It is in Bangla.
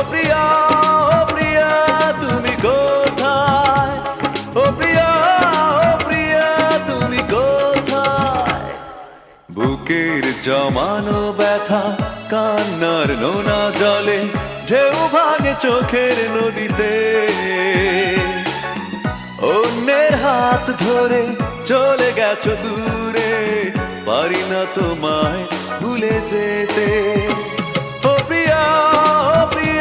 প্রিয়া, ও প্রিয়া তুমি কোথায়? ও প্রিয়া, ও প্রিয়া তুমি কোথায়? বুকের জমানো ব্যথা কান্নার নোনা জলে ঢেউ ভাঙে চোখের নদীতে। অন্যের হাত ধরে চলে গেছো দূরে, পারি না তোমায় ভুলে যেতে। ও প্রিয়া, ও প্রিয়া